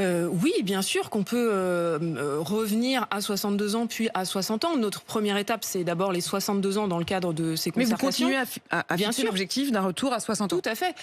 Oui, bien sûr qu'on peut revenir à 62 ans puis à 60 ans. Notre première étape, c'est d'abord les 62 ans dans le cadre de ces Mais vous concertations. continuez à Bien fixer sûr. l'objectif d'un retour à 60 ans. Tout à fait.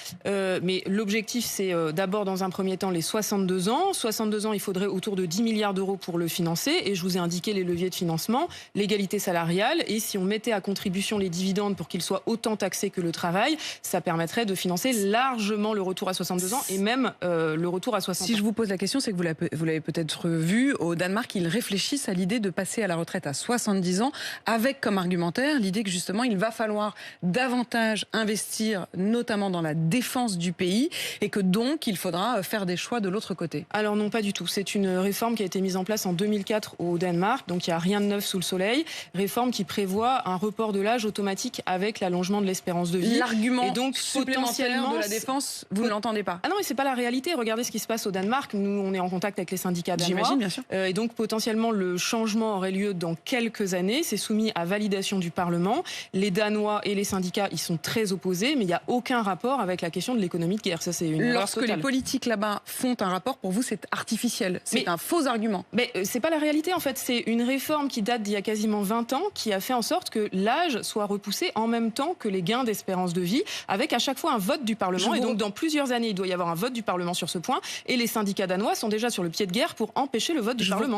Mais l'objectif, c'est d'abord, dans un premier temps, les 62 ans. 62 ans, il faudrait autour de 10 milliards d'euros pour le financer. Et je vous ai indiqué les leviers de financement, l'égalité salariale. Et si on mettait à contribution les dividendes pour qu'ils soient autant taxés que le travail, ça permettrait de financer largement le retour à 62 ans et même le retour à 60 ans. Si je vous pose la question, c'est que vous l'avez peut-être vu, au Danemark, ils réfléchissent à l'idée de passer à la retraite à 70 ans, avec comme argumentaire l'idée que justement, il va falloir davantage investir, notamment dans la défense du pays, et que donc, il faudra faire des choix de l'autre côté. Alors non, pas du tout. C'est une réforme qui a été mise en place en 2004 au Danemark, donc il n'y a rien de neuf sous le soleil. Réforme qui prévoit un report de l'âge automatique avec l'allongement de l'espérance de vie. L'argument et donc supplémentaire de la défense, vous ne l'entendez pas? Ah non, mais c'est pas la réalité. Regardez ce qui se passe au Danemark. Nous, on est en contact avec les syndicats danois. J'imagine, bien sûr. Et donc potentiellement, le changement aurait lieu dans quelques années. C'est soumis à validation du Parlement. Les Danois et les syndicats y sont très opposés, mais il n'y a aucun rapport avec la question de l'économie de guerre. Ça, c'est une erreur Lorsque totale. les politiques là-bas font un rapport, pour vous, c'est artificiel. C'est un faux argument. Mais c'est pas la réalité, en fait. C'est une réforme qui date d'il y a quasiment 20 ans, qui a fait en sorte que l'âge soit repoussé en même temps que les gains d'espérance de vie, avec à chaque fois un vote du Parlement. Et donc, dans plusieurs années, il doit y avoir un vote du Parlement sur ce point. Et les syndicats danois sont déjà sur le pied de guerre pour empêcher le vote du Parlement.